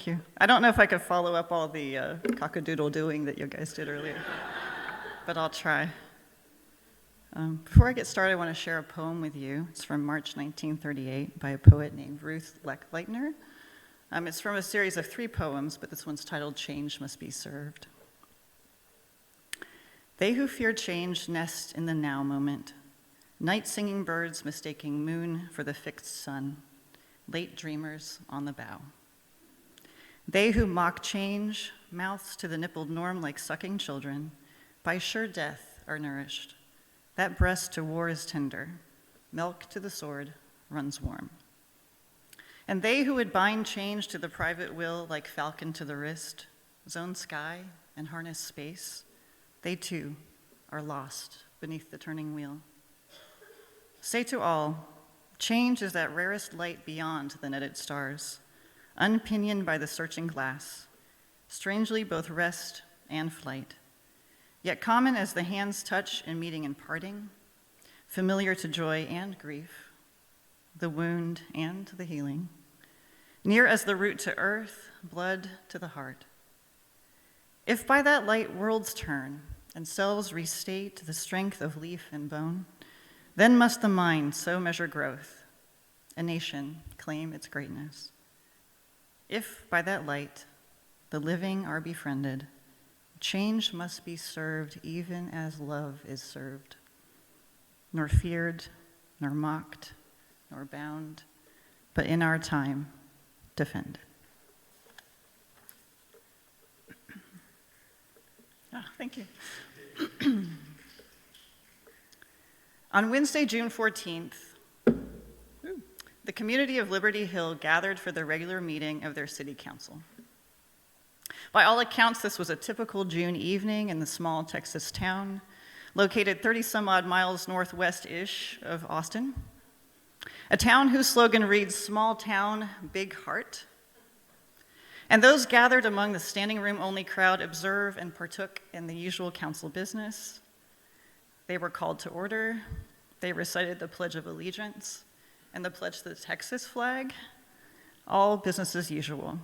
Thank you. I don't know if I could follow up all the cock-a-doodle doing that you guys did earlier, but I'll try. Before I get started, I want to share a poem with you. It's from March 1938 by a poet named Ruth Leitner. It's from a series of 3 poems, but this one's titled Change Must Be Served. They who fear change nest in the now moment, night-singing birds mistaking moon for the fixed sun, late dreamers on the bough. They who mock change, mouths to the nippled norm like sucking children, by sure death are nourished. That breast to war is tender, milk to the sword runs warm. And they who would bind change to the private will like falcon to the wrist, zone sky and harness space, they too are lost beneath the turning wheel. Say to all, change is that rarest light beyond the netted stars, unpinioned by the searching glass, strangely both rest and flight, yet common as the hands touch in meeting and parting, familiar to joy and grief, the wound and the healing, near as the root to earth, blood to the heart. If by that light worlds turn and selves restate the strength of leaf and bone, then must the mind so measure growth, a nation claim its greatness. If by that light the living are befriended, change must be served even as love is served, nor feared, nor mocked, nor bound, but in our time defended. Thank you. On Wednesday, June 14th, the community of Liberty Hill gathered for the regular meeting of their city council. By all accounts, this was a typical June evening in the small Texas town, located 30-some-odd miles northwest-ish of Austin, a town whose slogan reads, "Small town, big heart." And those gathered among the standing room only crowd observed and partook in the usual council business. They were called to order. They recited the Pledge of Allegiance and the pledge to the Texas flag, all business as usual.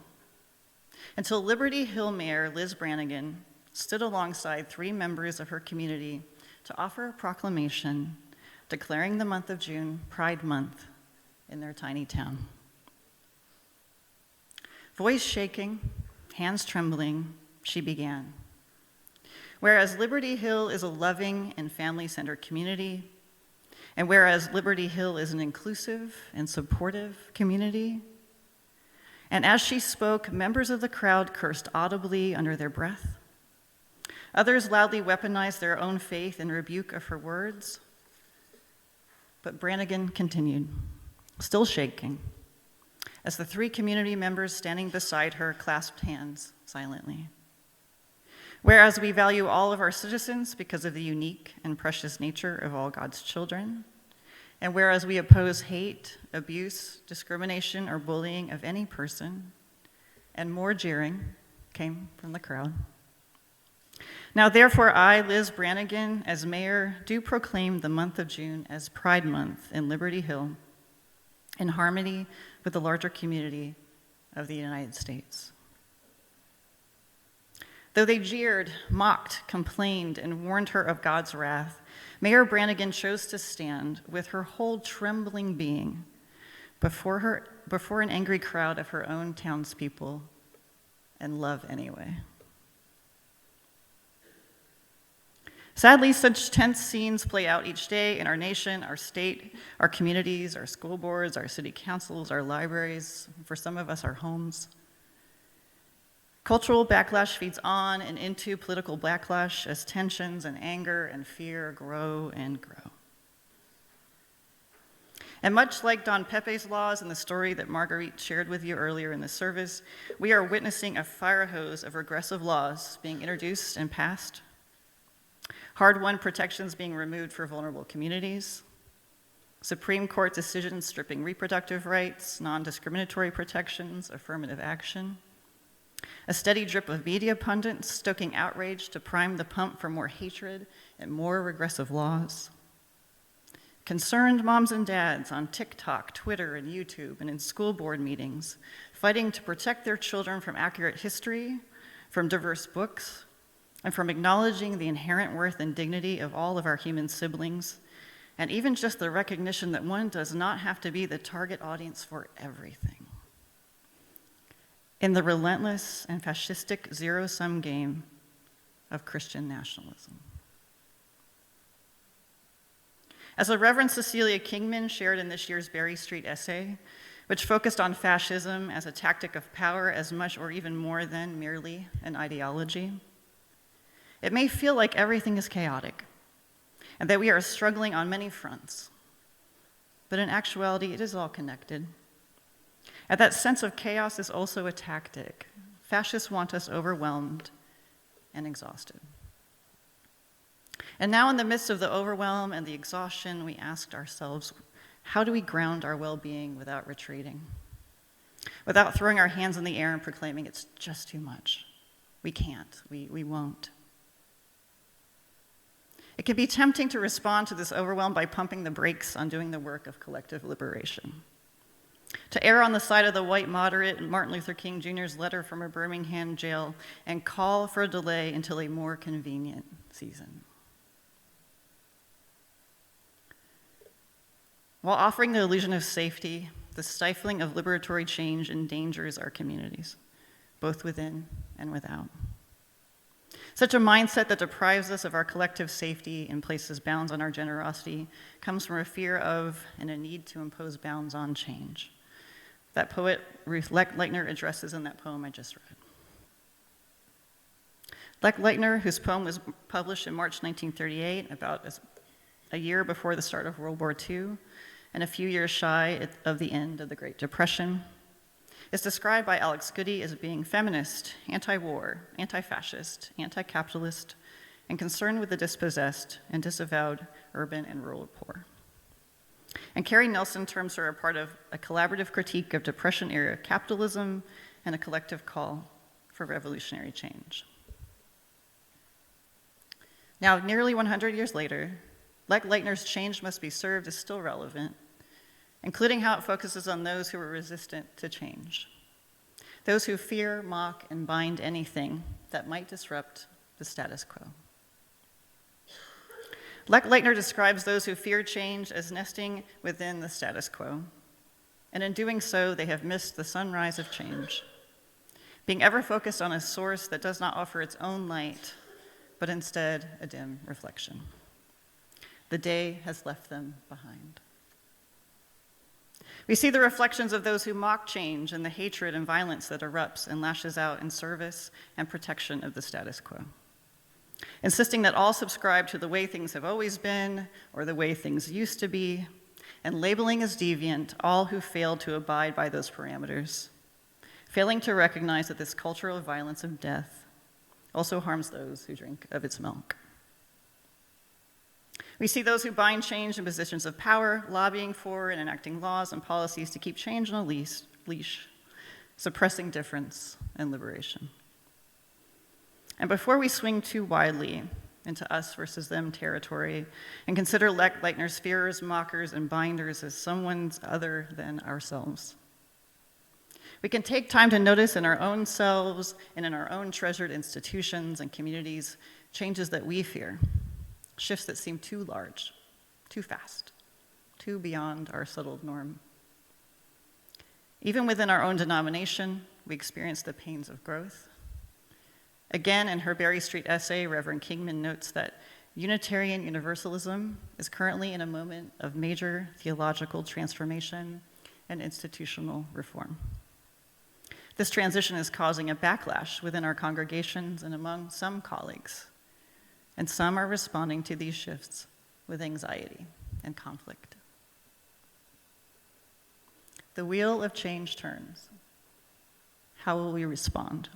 Until Liberty Hill Mayor Liz Brannigan stood alongside 3 members of her community to offer a proclamation declaring the month of June Pride Month in their tiny town. Voice shaking, hands trembling, she began. Whereas Liberty Hill is a loving and family-centered community, and whereas Liberty Hill is an inclusive and supportive community, and as she spoke, members of the crowd cursed audibly under their breath. Others loudly weaponized their own faith in rebuke of her words. But Brannigan continued, still shaking, as the 3 community members standing beside her clasped hands silently. Whereas we value all of our citizens because of the unique and precious nature of all God's children, and whereas we oppose hate, abuse, discrimination, or bullying of any person, and more jeering came from the crowd. Now therefore I, Liz Brannigan, as mayor, do proclaim the month of June as Pride Month in Liberty Hill, in harmony with the larger community of the United States. Though they jeered, mocked, complained, and warned her of God's wrath, Mayor Brannigan chose to stand with her whole trembling being before an angry crowd of her own townspeople and love anyway. Sadly, such tense scenes play out each day in our nation, our state, our communities, our school boards, our city councils, our libraries, for some of us, our homes. Cultural backlash feeds on and into political backlash as tensions and anger and fear grow and grow. And much like Don Pepe's laws and the story that Marguerite shared with you earlier in the service, we are witnessing a fire hose of regressive laws being introduced and passed, hard-won protections being removed for vulnerable communities, Supreme Court decisions stripping reproductive rights, non-discriminatory protections, affirmative action, a steady drip of media pundits stoking outrage to prime the pump for more hatred and more regressive laws. Concerned moms and dads on TikTok, Twitter, and YouTube, and in school board meetings fighting to protect their children from accurate history, from diverse books, and from acknowledging the inherent worth and dignity of all of our human siblings, and even just the recognition that one does not have to be the target audience for everything. In the relentless and fascistic zero-sum game of Christian nationalism. As the Reverend Cecilia Kingman shared in this year's Berry Street essay, which focused on fascism as a tactic of power as much or even more than merely an ideology, it may feel like everything is chaotic and that we are struggling on many fronts, but in actuality, it is all connected. And that sense of chaos is also a tactic. Fascists want us overwhelmed and exhausted. And now in the midst of the overwhelm and the exhaustion, we asked ourselves, how do we ground our well-being without retreating? Without throwing our hands in the air and proclaiming it's just too much. We can't, we won't. It can be tempting to respond to this overwhelm by pumping the brakes on doing the work of collective liberation. To err on the side of the white moderate in Martin Luther King Jr.'s letter from a Birmingham jail and call for a delay until a more convenient season. While offering the illusion of safety, the stifling of liberatory change endangers our communities, both within and without. Such a mindset that deprives us of our collective safety and places bounds on our generosity comes from a fear of and a need to impose bounds on change that poet Ruth Leitner addresses in that poem I just read. Leitner, whose poem was published in March 1938, about a year before the start of World War II, and a few years shy of the end of the Great Depression, is described by Alex Goody as being feminist, anti-war, anti-fascist, anti-capitalist, and concerned with the dispossessed and disavowed urban and rural poor. And Carrie Nelson terms her a part of a collaborative critique of Depression-era capitalism and a collective call for revolutionary change. Now, nearly 100 years later, Leitner's Change Must Be Served is still relevant, including how it focuses on those who are resistant to change, those who fear, mock, and bind anything that might disrupt the status quo. Leitner describes those who fear change as nesting within the status quo, and in doing so, they have missed the sunrise of change, being ever focused on a source that does not offer its own light, but instead a dim reflection. The day has left them behind. We see the reflections of those who mock change and the hatred and violence that erupts and lashes out in service and protection of the status quo, insisting that all subscribe to the way things have always been or the way things used to be, and labeling as deviant all who fail to abide by those parameters, failing to recognize that this cultural violence of death also harms those who drink of its milk. We see those who bind change in positions of power, lobbying for and enacting laws and policies to keep change on a leash, suppressing difference and liberation. And before we swing too widely into us versus them territory and consider Leitner's fearers, mockers, and binders as someone's other than ourselves, we can take time to notice in our own selves and in our own treasured institutions and communities changes that we fear, shifts that seem too large, too fast, too beyond our settled norm. Even within our own denomination, we experience the pains of growth. Again, in her Berry Street essay, Reverend Kingman notes that Unitarian Universalism is currently in a moment of major theological transformation and institutional reform. This transition is causing a backlash within our congregations and among some colleagues, and some are responding to these shifts with anxiety and conflict. The wheel of change turns. How will we respond?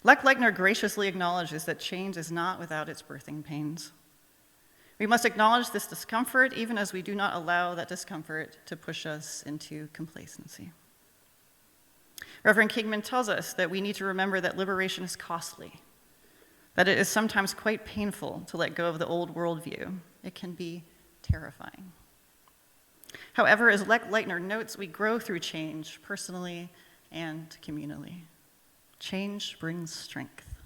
Leitner graciously acknowledges that change is not without its birthing pains. We must acknowledge this discomfort even as we do not allow that discomfort to push us into complacency. Reverend Kingman tells us that we need to remember that liberation is costly, that it is sometimes quite painful to let go of the old worldview. It can be terrifying. However, as Leitner notes, we grow through change, personally and communally. Change brings strength,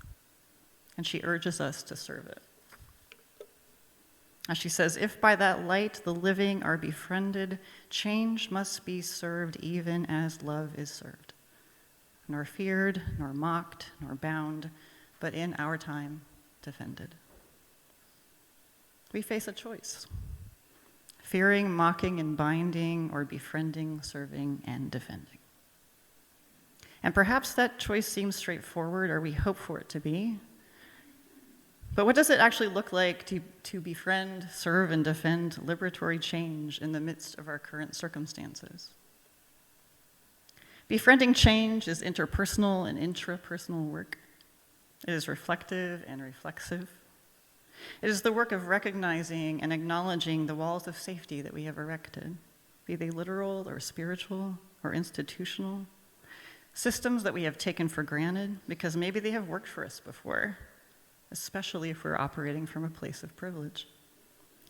and she urges us to serve it. As she says, if by that light the living are befriended, change must be served even as love is served. Nor feared, nor mocked, nor bound, but in our time defended. We face a choice: fearing, mocking, and binding, or befriending, serving, and defending. And perhaps that choice seems straightforward, or we hope for it to be. But what does it actually look like to befriend, serve, and defend liberatory change in the midst of our current circumstances? Befriending change is interpersonal and intrapersonal work. It is reflective and reflexive. It is the work of recognizing and acknowledging the walls of safety that we have erected, be they literal or spiritual or institutional, systems that we have taken for granted because maybe they have worked for us before, especially if we're operating from a place of privilege.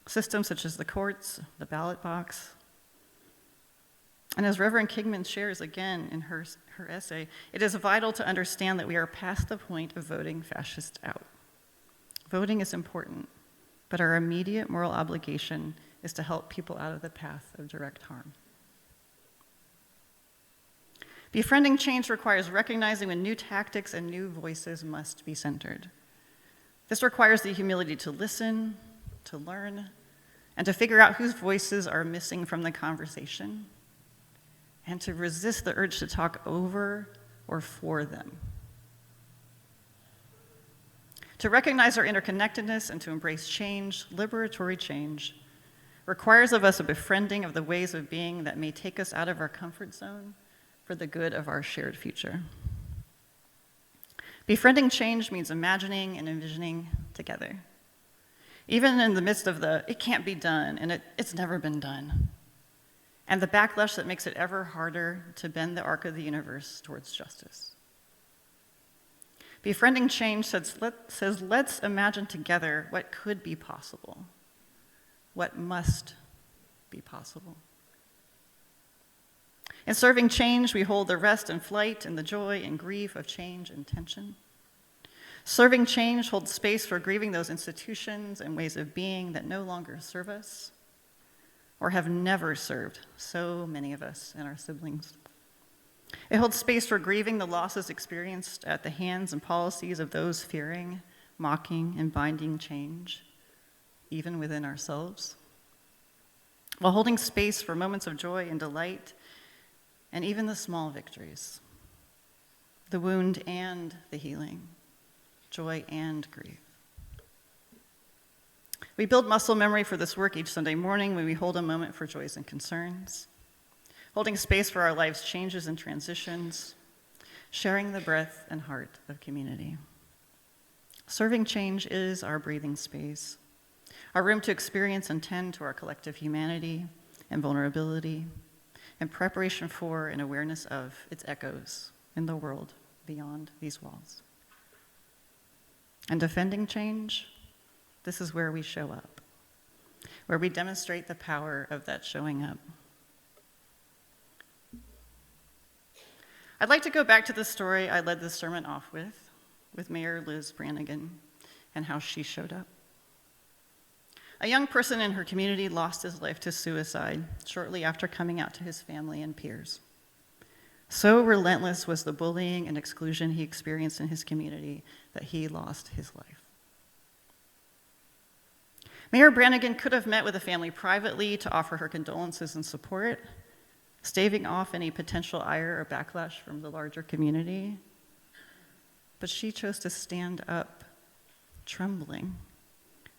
Systems such as the courts, the ballot box. And as Reverend Kingman shares again in her essay, it is vital to understand that we are past the point of voting fascists out. Voting is important, but our immediate moral obligation is to help people out of the path of direct harm. Befriending change requires recognizing when new tactics and new voices must be centered. This requires the humility to listen, to learn, and to figure out whose voices are missing from the conversation, and to resist the urge to talk over or for them. To recognize our interconnectedness and to embrace change, liberatory change, requires of us a befriending of the ways of being that may take us out of our comfort zone for the good of our shared future. Befriending change means imagining and envisioning together. Even in the midst of the, it can't be done, and it's never been done, and the backlash that makes it ever harder to bend the arc of the universe towards justice. Befriending change says let's imagine together what could be possible, what must be possible. In serving change, we hold the rest and flight and the joy and grief of change and tension. Serving change holds space for grieving those institutions and ways of being that no longer serve us or have never served so many of us and our siblings. It holds space for grieving the losses experienced at the hands and policies of those fearing, mocking, and binding change, even within ourselves, while holding space for moments of joy and delight and even the small victories, the wound and the healing, joy and grief. We build muscle memory for this work each Sunday morning when we hold a moment for joys and concerns, holding space for our life's changes and transitions, sharing the breath and heart of community. Serving change is our breathing space, our room to experience and tend to our collective humanity and vulnerability, and preparation for and awareness of its echoes in the world beyond these walls. And defending change, this is where we show up, where we demonstrate the power of that showing up. I'd like to go back to the story I led this sermon off with Mayor Liz Brannigan and how she showed up. A young person in her community lost his life to suicide shortly after coming out to his family and peers. So relentless was the bullying and exclusion he experienced in his community that he lost his life. Mayor Brannigan could have met with the family privately to offer her condolences and support, staving off any potential ire or backlash from the larger community. But she chose to stand up, trembling,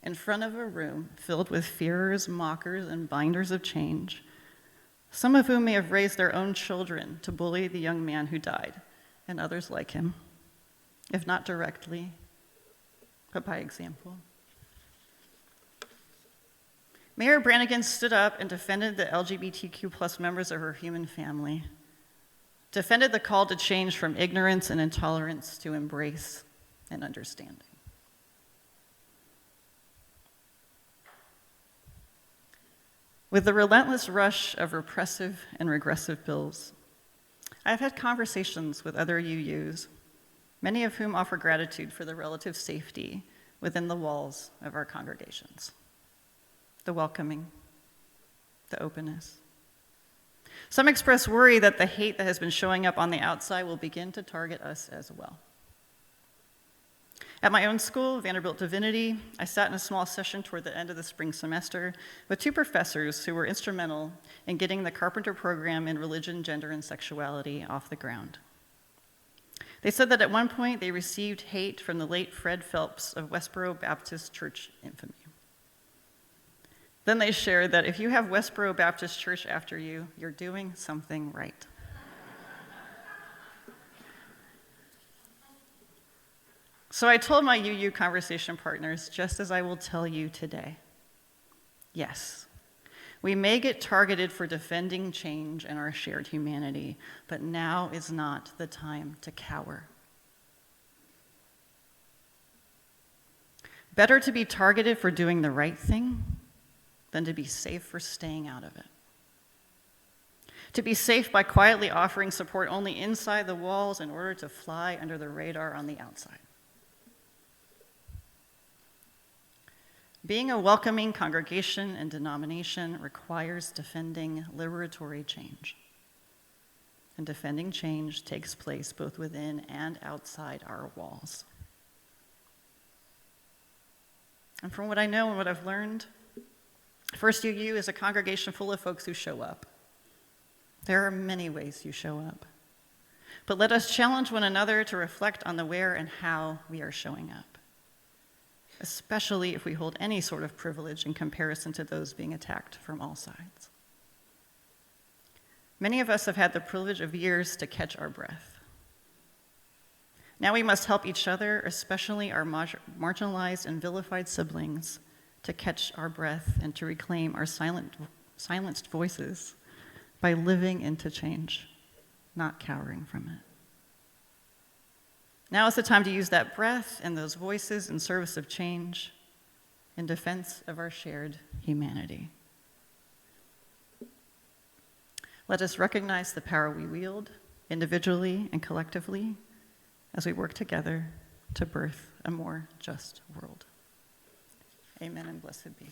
in front of a room filled with fearers, mockers, and binders of change, some of whom may have raised their own children to bully the young man who died, and others like him, if not directly, but by example. Mayor Brannigan stood up and defended the LGBTQ+ members of her human family, defended the call to change from ignorance and intolerance to embrace and understanding. With the relentless rush of repressive and regressive bills, I've had conversations with other UUs, many of whom offer gratitude for the relative safety within the walls of our congregations, the welcoming, the openness. Some express worry that the hate that has been showing up on the outside will begin to target us as well. At my own school, Vanderbilt Divinity, I sat in a small session toward the end of the spring semester with two professors who were instrumental in getting the Carpenter program in religion, gender, and sexuality off the ground. They said that at one point they received hate from the late Fred Phelps of Westboro Baptist Church infamy. Then they shared that if you have Westboro Baptist Church after you, you're doing something right. So I told my UU conversation partners, just as I will tell you today, yes, we may get targeted for defending change and our shared humanity, but now is not the time to cower. Better to be targeted for doing the right thing than to be safe for staying out of it. To be safe by quietly offering support only inside the walls in order to fly under the radar on the outside. Being a welcoming congregation and denomination requires defending liberatory change. And defending change takes place both within and outside our walls. And from what I know and what I've learned, First UU is a congregation full of folks who show up. There are many ways you show up. But let us challenge one another to reflect on the where and how we are showing up, especially if we hold any sort of privilege in comparison to those being attacked from all sides. Many of us have had the privilege of years to catch our breath. Now we must help each other, especially our marginalized and vilified siblings, to catch our breath and to reclaim our silenced voices by living into change, not cowering from it. Now is the time to use that breath and those voices in service of change, in defense of our shared humanity. Let us recognize the power we wield, individually and collectively, as we work together to birth a more just world. Amen and blessed be.